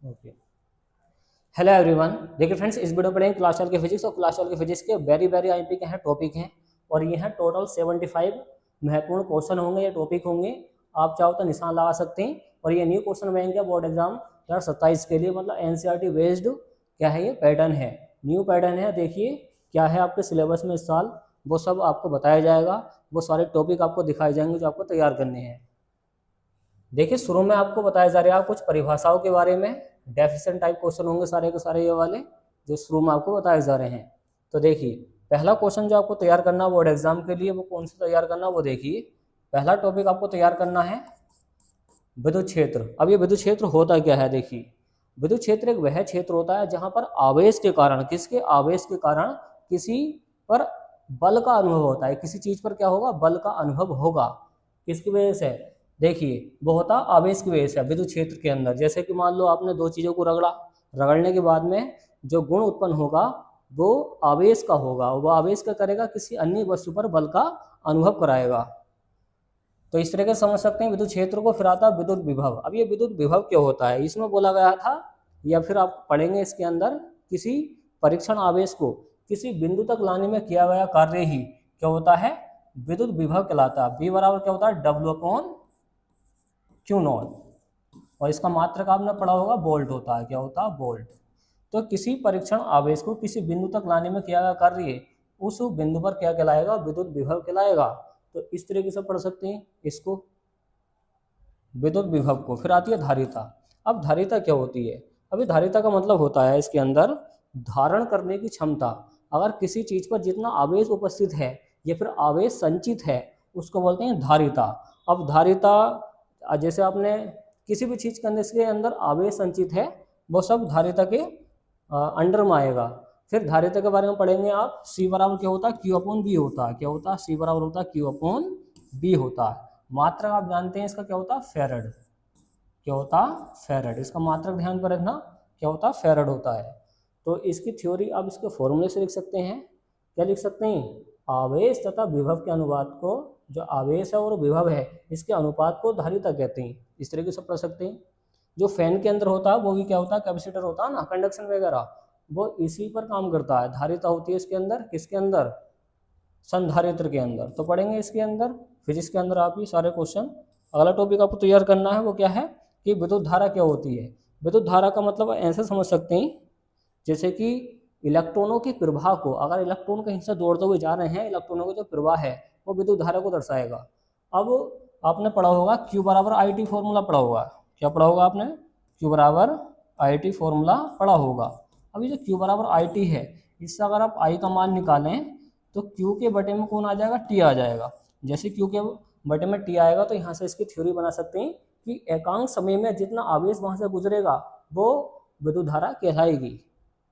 Okay. Hello everyone, देखिए friends, इस video पढ़ेंगे क्लास 12 की फिजिक्स और क्लास 12 की फिजिक्स के वेरी वेरी आईएमपी के हैं टॉपिक हैं और ये हैं टोटल 75 महत्वपूर्ण क्वेश्चन होंगे या टॉपिक होंगे। आप चाहो तो निशान लगा सकते हैं और ये न्यू क्वेश्चन बैंक है बोर्ड एग्जाम 2027 के लिए, मतलब एनसीईआरटी बेस्ड क्या है, ये पैटर्न है, न्यू पैटर्न है। देखिए क्या है आपके सिलेबस में इस साल, वो सब आपको बताया जाएगा, वो सारे टॉपिक आपको दिखाए जाएंगे जो आपको तैयार करने हैं। देखिए शुरू में आपको बताया जा रहा है कुछ परिभाषाओं के बारे में, डेफिनेशन टाइप क्वेश्चन होंगे सारे के सारे ये वाले जो शुरू में आपको बताए जा रहे हैं। तो देखिए पहला क्वेश्चन जो आपको तैयार करना बोर्ड एग्जाम के लिए, वो कौन सा तैयार करना, वो देखिए पहला टॉपिक आपको तैयार करना है विद्युत क्षेत्र। अब ये विद्युत क्षेत्र होता क्या है, देखिए विद्युत क्षेत्र एक वह क्षेत्र होता है जहां पर आवेश के कारण, किसके आवेश के कारण किसी पर बल का अनुभव होता है, किसी चीज पर क्या होगा, बल का अनुभव होगा। किसकी वजह से, देखिए वो होता आवेश की वजह से विद्युत क्षेत्र के अंदर। जैसे कि मान लो आपने दो चीजों को रगड़ा, रगड़ने के बाद में जो गुण उत्पन्न होगा वो आवेश का होगा, वो आवेश का करेगा, किसी अन्य वस्तु पर बल का अनुभव कराएगा। तो इस तरह से समझ सकते हैं विद्युत क्षेत्र को। फिर आता है विद्युत विभव। अब ये विद्युत विभव क्या होता है, इसमें बोला गया था या फिर आप पढ़ेंगे इसके अंदर, किसी परीक्षण आवेश को किसी बिंदु तक लाने में किया गया कार्य ही क्या होता है, विद्युत विभव कहलाता है। बी बराबर क्या होता है, W/Q0, और इसका मात्रक आपने पढ़ा होगा वोल्ट होता है, क्या होता है, वोल्ट। तो किसी परीक्षण आवेश को किसी बिंदु तक लाने में किया गया कार्य उस बिंदु पर क्या कहलाएगा, विद्युत विभव कहलाएगा। तो इस तरीके से पढ़ सकते हैं इसको, विद्युत विभव को। फिर आती है धारिता। अब धारिता क्या होती है, अभी धारिता का मतलब होता है इसके अंदर धारण करने की क्षमता। अगर किसी चीज पर जितना आवेश उपस्थित है या फिर आवेश संचित है उसको बोलते हैं धारिता। अब धारिता जैसे आपने किसी भी चीज के अंदर इसके अंदर आवेश संचित है वो सब धारिता के अंडर में आएगा। फिर धारिता के बारे में पढ़ेंगे आप, सी बराबर क्या होता है, Q/B होता है, क्या होता है, सी बराबर होता है Q/B होता है। मात्रक आप जानते हैं इसका क्या होता है, फेरड, क्या होता है, फेरड। इसका मात्रक ध्यान पर रखना, क्या होता है, फेरड होता है। तो इसकी थ्योरी आप इसके फॉर्मूले से लिख सकते हैं। क्या लिख सकते हैं, आवेश तथा विभव के अनुपात को, जो आवेश है और विभव है इसके अनुपात को धारिता कहते हैं। इस तरीके से पढ़ सकते हैं। जो फैन के अंदर होता है वो भी क्या होता है, कैपेसिटर होता है ना, कंडक्शन वगैरह, वो इसी पर काम करता है। धारिता होती है इसके अंदर, किसके अंदर, संधारित्र के अंदर। तो पढ़ेंगे इसके अंदर फिजिक्स के अंदर आप ये सारे क्वेश्चन। अगला टॉपिक आपको तैयार करना है वो क्या है कि विद्युत धारा क्या होती है। विद्युत धारा का मतलब ऐसे समझ सकते हैं जैसे कि इलेक्ट्रॉनों के प्रवाह को, अगर इलेक्ट्रॉन कहीं से दौड़ते हुए जा रहे हैं, इलेक्ट्रॉनों का जो प्रवाह है वो विद्युत धारा को दर्शाएगा। अब आपने पढ़ा होगा Q/I/T फॉर्मूला पढ़ा होगा, क्या पढ़ा होगा आपने, Q/I/T फॉर्मूला पढ़ा होगा। अब ये जो Q/I/T है, इससे अगर आप I का मान निकालें तो Q के बटे में कौन आ जाएगा, T आ जाएगा। जैसे Q के बटे में T आएगा तो यहाँ से इसकी थ्योरी बना सकते हैं कि एकांक समय में जितना आवेश वहाँ से गुजरेगा वो विद्युत धारा कहलाएगी।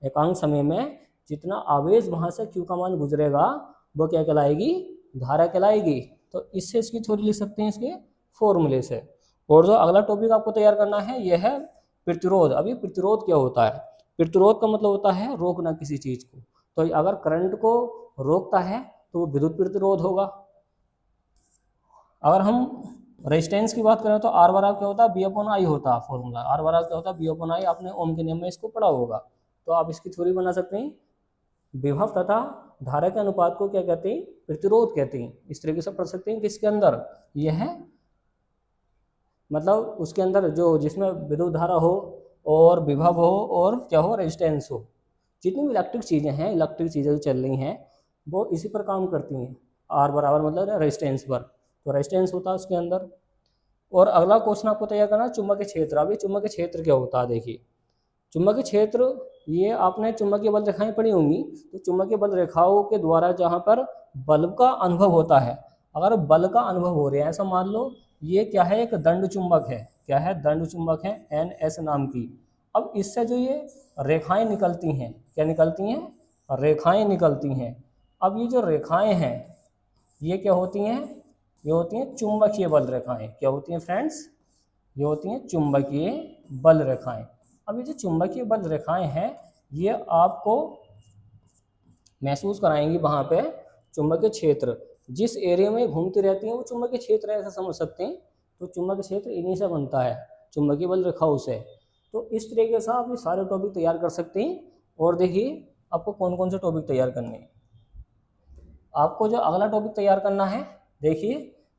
एकांक समय में जितना आवेश वहाँ से Q का मान गुजरेगा वो क्या कहलाएगी, धारा कहलाएगी। तो इससे इसकी थ्योरी लिख सकते हैं इसके फॉर्मूले से। और जो अगला टॉपिक आपको तैयार करना है यह है प्रतिरोध। अभी प्रतिरोध क्या होता है, प्रतिरोध का मतलब होता है रोकना किसी चीज को। तो अगर करंट को रोकता है तो वो विद्युत प्रतिरोध होगा। अगर हम रेजिस्टेंस की बात करें तो R बराबर क्या होता है, B/I होता है फॉर्मूला। R बराबर क्या होता है, B/I। आपने ओम के नियम में इसको पढ़ा होगा। तो आप इसकी थ्योरी बना सकते हैं। विभव तथा धारा के अनुपात को क्या कहते हैं, प्रतिरोध कहते हैं। इस तरीके से पढ़ सकते हैं किसके अंदर, यह है मतलब उसके अंदर जो जिसमें विद्युत धारा हो और विभव हो और क्या हो, रेजिस्टेंस हो। जितनी भी इलेक्ट्रिक चीज़ें हैं, इलेक्ट्रिक चीज़ें जो चल रही हैं वो इसी पर काम करती हैं। R बराबर मतलब रेजिस्टेंस पर, तो रेजिस्टेंस होता है उसके अंदर। और अगला क्वेश्चन आपको तैयार करना है चुंबकीय क्षेत्र। अभी चुंबकीय क्षेत्र क्या होता है, देखिए चुंबकीय क्षेत्र, ये आपने चुंबकीय बल रेखाएं पढ़ी होंगी। तो चुंबकीय बल रेखाओं के द्वारा जहाँ पर बल का अनुभव होता है, अगर बल का अनुभव हो रहा है, ऐसा मान लो ये क्या है, एक दंड चुंबक है, क्या है, दंड चुंबक है NS नाम की। अब इससे जो ये रेखाएं निकलती हैं, क्या निकलती हैं, रेखाएं निकलती हैं। अब ये जो रेखाएं हैं ये क्या होती हैं, ये होती हैं चुंबकीय बल रेखाएं। क्या होती हैं फ्रेंड्स, ये होती हैं चुंबकीय बल रेखाएं। अब ये जो चुंबकीय बल रेखाएं हैं ये आपको महसूस कराएंगी वहाँ पे चुंबकीय क्षेत्र। जिस एरिया में घूमती रहती हैं वो चुंबकीय क्षेत्र ऐसा समझ सकते हैं। तो चुंबकीय क्षेत्र इन्हीं से बनता है, चुंबकीय बल रेखाओं से। तो इस तरीके से आप ये सारे टॉपिक तैयार कर सकते हैं। और देखिए आपको कौन कौन से टॉपिक तैयार करने हैं। आपको जो अगला टॉपिक तैयार करना है, देखिए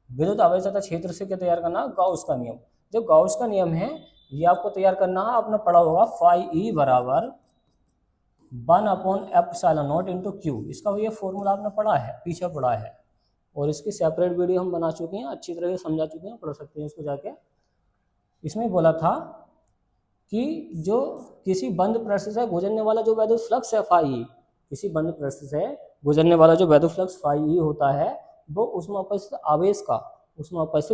विद्युत आवेशता क्षेत्र से क्या तैयार करना है, गाउस का नियम। जो गाउस का नियम है ये आपको तैयार करना है, आपने पढ़ा होगा फाई ई बराबर 1/एप्सिलॉन नॉट इंटू क्यू। इसका ये फॉर्मूला आपने पढ़ा है, पीछे पढ़ा है, और इसकी सेपरेट वीडियो हम बना चुके हैं, अच्छी तरह से समझा चुके हैं, पढ़ सकते हैं इसको जाके। इसमें बोला था कि जो किसी बंद पृष्ठ से गुजरने वाला जो वैद्युत फ्लक्स है फाई, किसी बंद पृष्ठ से गुजरने वाला जो वैद्युत फ्लक्स फाई होता है वो उसमें उपस्थित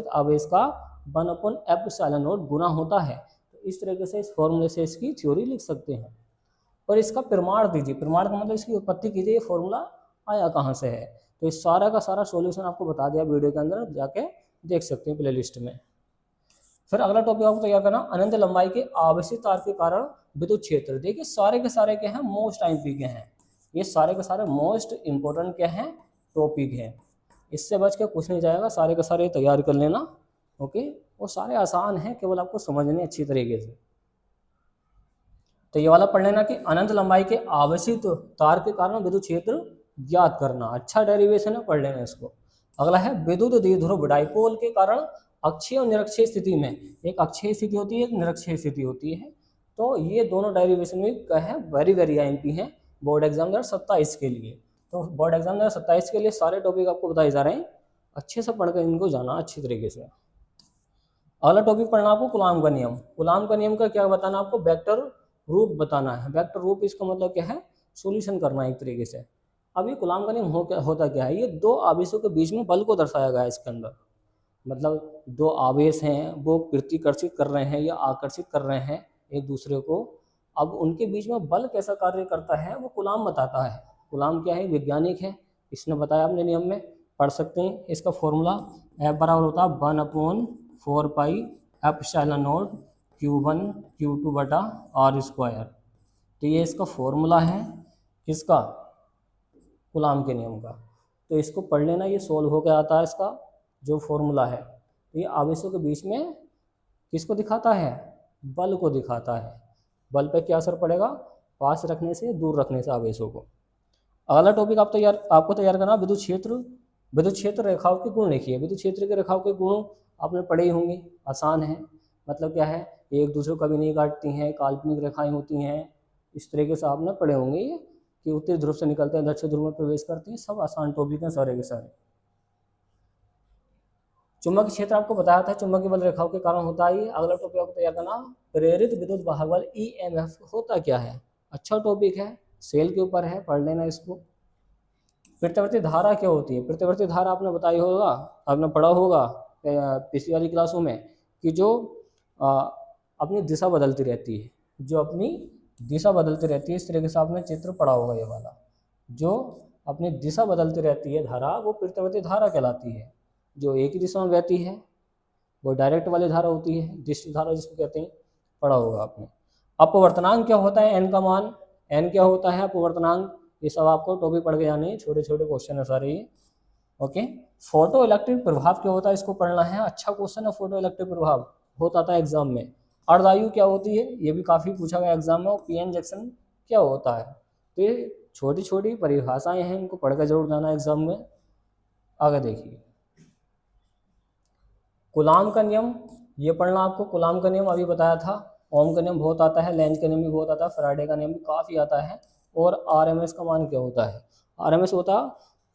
आवेश का 1/एप्सिलॉन नॉट गुना होता है। तो इस तरीके से इस फॉर्मूले से इसकी थ्योरी लिख सकते हैं। और इसका प्रमाण दीजिए, प्रमाण का मतलब इसकी उत्पत्ति कीजिए, ये फॉर्मूला आया कहाँ से है। तो इस सारा का सारा सॉल्यूशन आपको बता दिया वीडियो के अंदर, जाके देख सकते हैं प्ले लिस्ट में। फिर अगला टॉपिक आपको तैयार करना, अनंत लंबाई के आवेशित तार के कारण विद्युत क्षेत्र। देखिए सारे के सारे क्या हैं, मोस्ट आईएमपी के हैं, ये सारे के सारे मोस्ट इंपॉर्टेंट क्या हैं, टॉपिक हैं। इससे बच के कुछ नहीं जाएगा, सारे के सारे तैयार कर लेना। ओके, वो सारे आसान हैं, केवल आपको समझने अच्छी तरीके से। तो ये वाला पढ़ लेना कि अनंत लंबाई के आवेशित तार के कारण विद्युत क्षेत्र ज्ञात करना, अच्छा डेरिवेशन है, पढ़ लेना इसको। अगला है विद्युत द्विध्रुव डाइपोल के कारण अक्षीय और निरक्षीय स्थिति में, एक अक्षीय स्थिति होती है, एक निरक्षीय स्थिति होती है। तो ये दोनों डेरिवेशन में क्या है, वेरी वेरी आईएमपी हैं बोर्ड एग्जाम 2027 के लिए। तो बोर्ड एग्जाम 2027 के लिए सारे टॉपिक आपको बताए जा रहे हैं, अच्छे से पढ़कर इनको जाना अच्छी तरीके से। अगला टॉपिक पढ़ना आपको कूलाम का नियम। कूलाम का नियम का क्या बताना आपको, वेक्टर रूप बताना है। वेक्टर रूप इसका मतलब क्या है, सॉल्यूशन करना है एक तरीके से। अब ये कूलाम का नियम होता क्या है, ये दो आवेशों के बीच में बल को दर्शाया गया है इसके अंदर। मतलब दो आवेश हैं वो प्रतिकर्षित कर रहे हैं या आकर्षित कर रहे हैं एक दूसरे को, अब उनके बीच में बल कैसा कार्य करता है वो कूलाम बताता है। कूलाम क्या है, वैज्ञानिक है, इसने बताया अपने नियम में, पढ़ सकते हैं। इसका फॉर्मूला F बराबर होता है 1/4πε0 Q1 Q2 बटा R²। तो ये इसका फॉर्मूला है किसका, कूलाम के नियम का। तो इसको पढ़ लेना, ये सोल्व होकर आता है इसका जो फॉर्मूला है। तो ये आवेशों के बीच में किसको दिखाता है, बल को दिखाता है। बल पे क्या असर पड़ेगा, पास रखने से दूर रखने से आवेशों को। अगला टॉपिक आपको तैयार करना विद्युत क्षेत्र रेखाओं के गुण लिखिए। विद्युत क्षेत्र के रेखाओं के गुण आपने पढ़े ही होंगे, आसान है। मतलब क्या है, एक दूसरे को कभी नहीं काटती हैं, काल्पनिक रेखाएं होती हैं, इस तरीके से आपने पढ़े होंगे ये, कि उत्तरी ध्रुव से निकलते हैं दक्षिण ध्रुव में प्रवेश करती हैं, सब आसान टॉपिक हैं सारे के सारे। चुंबकीय क्षेत्र आपको बताया था, चुंबकीय बल रेखाओं के कारण होता है। अगला टॉपिक आपको तैयार करना, प्रेरित विद्युत वाहक बल EMF होता क्या है। अच्छा टॉपिक है, सेल के ऊपर है, पढ़ लेना इसको। प्रत्यावर्ती धारा क्या होती है, प्रत्यावर्ती धारा आपने बताई होगा, आपने पढ़ा होगा पिछली वाली क्लासों में, कि जो अपनी दिशा बदलती रहती है, जो अपनी दिशा बदलती रहती है, इस तरीके से आपने चित्र पढ़ा होगा। ये वाला जो अपनी दिशा बदलती रहती है धारा, वो प्रत्यावर्ती धारा कहलाती है। जो एक ही दिशा में बहती है वो डायरेक्ट वाली धारा होती है, दृष्टि धारा जिसको कहते हैं, पढ़ा होगा आपने। अपवर्तनांक क्या होता है, एन का मान, एन क्या होता है अपवर्तनांक, ये सब आपको टॉपिक पढ़ के जाने हैं, छोटे छोटे क्वेश्चन है सारे ये। ओके, फोटो इलेक्ट्रिक प्रभाव क्या होता है, इसको पढ़ना है, अच्छा क्वेश्चन है। फोटो इलेक्ट्रिक प्रभाव होता था एग्जाम में। अर्धआयु क्या होती है, ये भी काफ़ी पूछा गया एग्जाम में। और पीएन जंक्शन क्या होता है। तो ये छोटी छोटी परिभाषाएं हैं, इनको पढ़कर जरूर जाना एग्जाम में। आगे देखिए, कूलाम का नियम, ये पढ़ना आपको। कूलाम का नियम अभी बताया था, ओम का नियम बहुत आता है, लेंज का नियम भी बहुत आता है, फैराडे का नियम भी काफ़ी आता है। और आरएमएस का मान क्या होता है, आरएमएस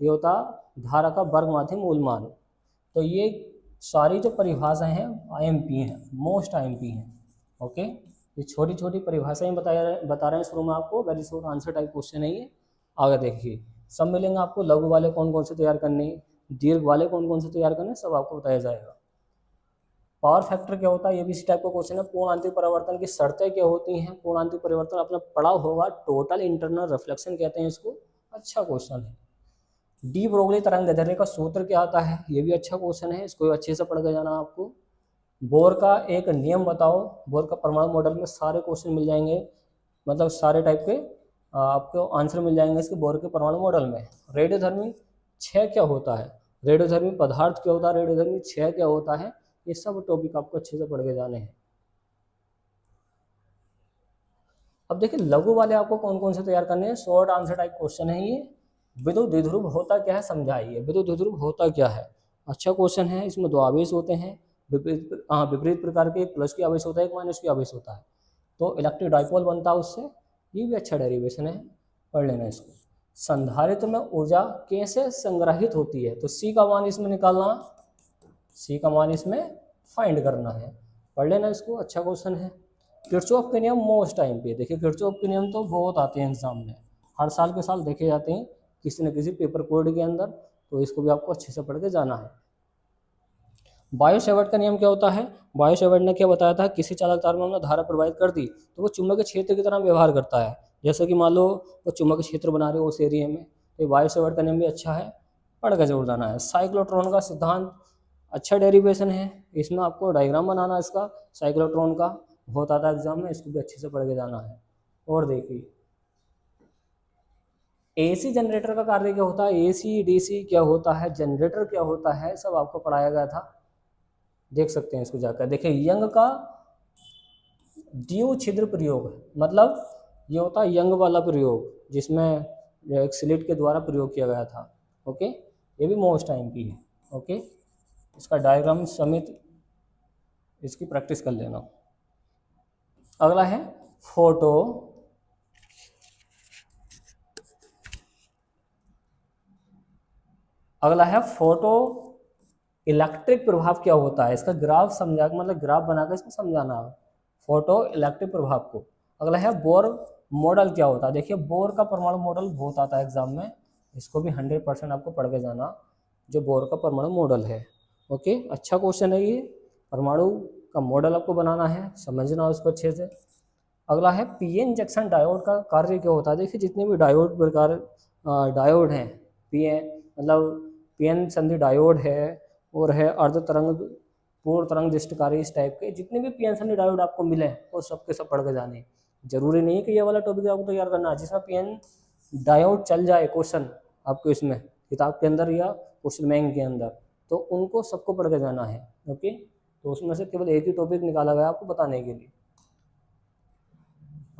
ये होता धारा का वर्ग माध्य मूल मान। तो ये सारी जो परिभाषाएं हैं आईएमपी हैं, मोस्ट आईएमपी हैं। ओके, ये छोटी छोटी परिभाषाएं बता रहे हैं शुरू में आपको, very short answer type question है ये। आगे देखिए, सब मिलेंगे आपको, लघु वाले कौन कौन से तैयार करने, दीर्घ वाले कौन कौन से तैयार करने, सब आपको बताया जाएगा। पावर फैक्टर क्या होता है, ये भी इसी टाइप का क्वेश्चन है। पूर्णांतिक परिवर्तन की शर्तें क्या होती हैं, पूर्णांतिक परिवर्तन आपने पढ़ा होगा, टोटल इंटरनल रिफ्लेक्शन कहते हैं इसको, अच्छा क्वेश्चन है। डी ब्रोगली तरंगदैर्घ्य का सूत्र क्या आता है, ये भी अच्छा क्वेश्चन है, इसको अच्छे से पढ़ के जाना आपको। बोर का एक नियम बताओ, बोर का परमाणु मॉडल में सारे क्वेश्चन मिल जाएंगे, मतलब सारे टाइप के आपको आंसर मिल जाएंगे इसके बोर के परमाणु मॉडल में। रेडियोधर्मी क्षय क्या होता है, रेडियोधर्मी पदार्थ क्या होता है, रेडियोधर्मी क्षय क्या होता है, ये सब टॉपिक आपको अच्छे से पढ़ के जाने हैं। अब देखिए लघु वाले आपको कौन कौन से तैयार करने हैं, शॉर्ट आंसर टाइप क्वेश्चन है ये। विद्युत द्विध्रुव होता क्या है समझाइए, विद्युत द्विध्रुव होता क्या है। अच्छा क्वेश्चन है, इसमें दो आवेश होते हैं, विपरीत प्रकार के, एक प्लस की आवेश होता है, एक माइनस की आवेश होता है, तो इलेक्ट्रिक डाइपोल बनता है उससे। ये भी अच्छा डेरिवेशन है, पढ़ लेना इसको। संधारित्र में ऊर्जा कैसे संग्रहित होती है, तो सी का मान इसमें निकालना, सी का मान इसमें फाइंड करना है, पढ़ लेना इसको, अच्छा क्वेश्चन है। किरचॉफ के नियम मोस्ट टाइम पे, देखिए किरचॉफ के नियम तो बहुत आते हैं एग्जाम में, हर साल के साल देखे जाते हैं किसी न किसी पेपर कोड के अंदर, तो इसको भी आपको अच्छे से पढ़ के जाना है। बायो सेवर्ट का नियम क्या होता है, बायो सेवर्ट ने क्या बताया था, किसी चालक तार में हमने धारा प्रवाहित कर दी तो वो चुंबकीय क्षेत्र की तरह व्यवहार करता है, जैसे कि मान लो वो चुंबकीय क्षेत्र बना रहे हो उस एरिया में, तो बायो सेवर्ट का नियम भी अच्छा है, पढ़ के जरूर जाना है। साइक्लोट्रॉन का सिद्धांत अच्छा डेरिवेशन है, इसमें आपको डायग्राम बनाना इसका, साइक्लोट्रॉन का बहुत आता है एग्जाम में, इसको भी अच्छे से पढ़ के जाना है। और देखिए एसी जनरेटर का कार्य क्या होता है, एसी डीसी क्या होता है, जनरेटर क्या होता है, सब आपको पढ़ाया गया था, देख सकते हैं इसको जाकर। देखिए यंग का द्विव छिद्र प्रयोग, मतलब ये होता है यंग वाला प्रयोग जिसमें एक स्लिट के द्वारा प्रयोग किया गया था। ओके, ये भी मोस्ट टाइम की है। ओके, इसका डायग्राम समेत इसकी प्रैक्टिस कर लेना। अगला है फोटो, अगला है फोटो इलेक्ट्रिक प्रभाव क्या होता है, इसका ग्राफ समझा, मतलब ग्राफ बनाकर इसको समझाना है फोटो इलेक्ट्रिक प्रभाव को। अगला है बोर मॉडल क्या होता है, देखिए बोर का परमाणु मॉडल बहुत आता है एग्जाम में, इसको भी 100% आपको पढ़ के जाना, जो बोर का परमाणु मॉडल है। ओके, अच्छा क्वेश्चन है ये, परमाणु का मॉडल आपको बनाना है, समझना उसको अच्छे से। अगला है पीएन जंक्शन डायोड का कार्य क्या होता है, देखिए जितने भी डायोड प्रकार डायोड हैं, पीएन मतलब पीएन संधि डायोड है, और है अर्ध तरंग पूर्ण तरंग दृष्टिकारी, इस टाइप के जितने भी पीएन संधि डायोड आपको मिले वो सबके सब पढ़ के जाने। जरूरी नहीं है कि ये वाला टॉपिक आपको तैयार करना है, जिसमें पीएन डायोड चल जाए क्वेश्चन आपको इसमें किताब के अंदर या क्वेश्चन बैंक के अंदर, तो उनको सबको पढ़ के जाना है। ओके, तो उसमें से केवल एक ही टॉपिक निकाला गया आपको बताने के लिए।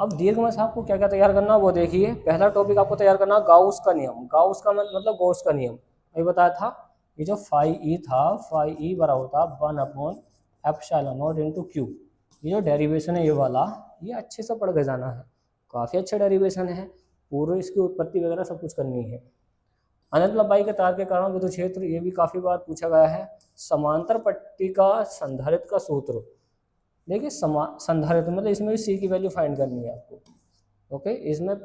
अब दीर्घ से आपको क्या क्या तैयार करना वो देखिए। पहला टॉपिक आपको तैयार करना गाउस का नियम, गाउस का मतलब गॉस का नियम, अभी बताया था, ये जो फाई ई था, फाई ई बड़ा होता 1/एप्सिलॉन इंटू क्यू, ये जो डेरिवेशन है ये वाला, ये अच्छे से पढ़ के जाना है, काफ़ी अच्छा डेरिवेशन है, पूरी इसकी उत्पत्ति वगैरह सब कुछ करनी है। अनंत लंबाई के तार के कारण विद्युत क्षेत्र, ये भी काफ़ी बार पूछा गया है। समांतर पट्टी का संधारित्र का सूत्र, देखिए संधारित्र मतलब इसमें भी सी की वैल्यू फाइंड करनी है आपको। ओके, इसमें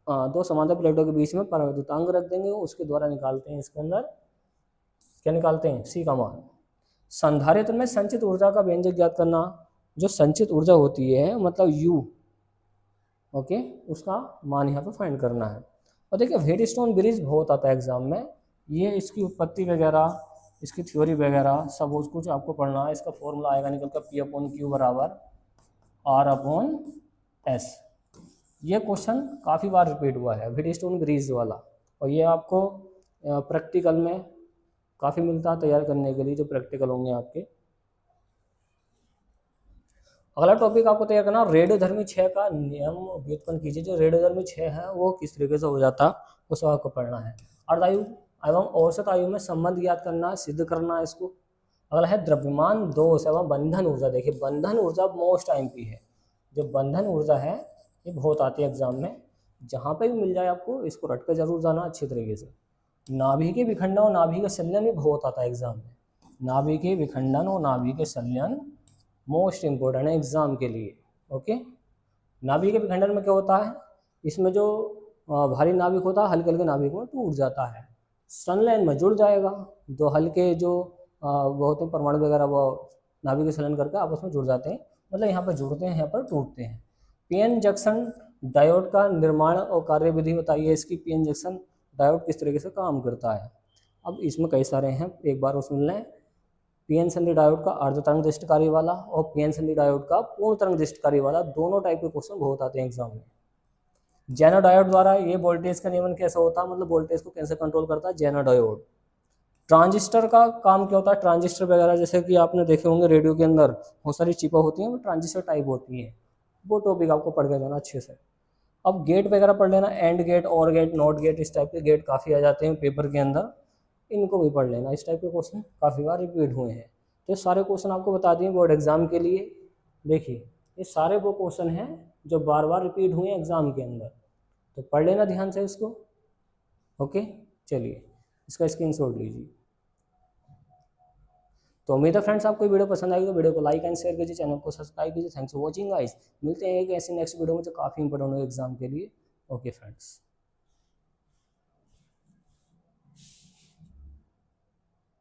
दो समांतर प्लेटों के बीच में पराविद्युतांक रख देंगे, उसके द्वारा निकालते हैं इसके अंदर क्या निकालते हैं, सी का मान। संधारित्र में संचित ऊर्जा का व्यंजक ज्ञात करना, जो संचित ऊर्जा होती है मतलब यू, ओके, उसका मान यहाँ पे फाइंड करना है। और देखिए व्हीटस्टोन ब्रिज बहुत आता है एग्जाम में, ये इसकी उत्पत्ति वगैरह, इसकी थ्योरी वगैरह सब कुछ आपको पढ़ना है। इसका फॉर्मूला आएगा निकल कर P/Q बराबर R/S। ये क्वेश्चन काफ़ी बार रिपीट हुआ है व्हीटस्टोन ब्रिज वाला, और ये आपको प्रैक्टिकल में काफ़ी मिलता है तैयार करने के लिए, जो प्रैक्टिकल होंगे आपके। अगला टॉपिक आपको तैयार करना रेडियोधर्मी क्षय का नियम व्युत्पन्न कीजिए। जो रेडियोधर्मी क्षय है वो किस तरीके से हो जाता है उसको आपको पढ़ना है। अर्धायु एवं औसत आयु में संबंध ज्ञात करना, सिद्ध करना है इसको। अगला है द्रव्यमान दोष एवं बंधन ऊर्जा, देखिए बंधन ऊर्जा मोस्ट टाइम की है, जो बंधन ऊर्जा है ये बहुत आती है एग्जाम में, जहाँ पे भी मिल जाए आपको इसको रट कर जरूर जाना अच्छी तरीके से। नाभि विखंडन और नाभि के संलयन भी बहुत आता है एग्जाम में, नाभि विखंडन और नाभि के संलयन मोस्ट इम्पोर्टेंट है एग्जाम के लिए। ओके, नाभि के विखंडन में क्या होता है, इसमें जो भारी नाभिक होता है हल्के हल्के नाभिक में टूट जाता है, संलयन में जुड़ जाएगा, दो हल्के जो वो होते हैं परमाणु वगैरह वो नाभिक के संलयन करके आपस में जुड़ जाते हैं, मतलब यहाँ पर जुड़ते हैं यहाँ पर टूटते हैं। पीएन जंक्शन डायोड का निर्माण और कार्यविधि बताइए इसकी, पीएन जंक्शन डायोड किस तरीके से काम करता है। अब इसमें कई सारे हैं, एक बार वो सुन लें। पीएन संधि डायोड का अर्ध तरंग दृष्टिकारी वाला और पीएन संधि डायोड का पूर्ण तरंग दृष्टिकारी वाला, दोनों टाइप के क्वेश्चन बहुत आते हैं एग्जाम में। जेनो डायोड द्वारा ये वोल्टेज का नियमन कैसे होता है, मतलब वोल्टेज को कैसे कंट्रोल करता है जेनो डायोड। ट्रांजिस्टर का काम क्या होता है, ट्रांजिस्टर वगैरह जैसे कि आपने देखे होंगे रेडियो के अंदर बहुत सारी चिपा होती हैं, वो ट्रांजिस्टर टाइप होती है, वो टॉपिक आपको पढ़ के जाना अच्छे से। अब गेट वगैरह पढ़ लेना, एंड गेट, और गेट, नॉट गेट, इस टाइप के गेट काफ़ी आ जाते हैं पेपर के अंदर, इनको भी पढ़ लेना। इस टाइप के क्वेश्चन काफ़ी बार रिपीट हुए हैं। तो ये सारे क्वेश्चन आपको बता दिए बोर्ड एग्जाम के लिए। देखिए ये सारे वो क्वेश्चन हैं जो बार बार रिपीट हुए हैं एग्जाम के अंदर, तो पढ़ लेना ध्यान से इसको। ओके, चलिए इसका स्क्रीनशॉट लीजिए। तो उम्मीद है फ्रेंड्स आपको वीडियो पसंद आएगी, तो वीडियो को लाइक एंड शेयर कीजिए, चैनल को सब्सक्राइब कीजिए। थैंक्स फॉर वॉचिंग गाइस, मिलते हैं एक ऐसी नेक्स्ट वीडियो में जो काफ़ी इंपॉर्टेंट हो एग्जाम के लिए। Okay friends.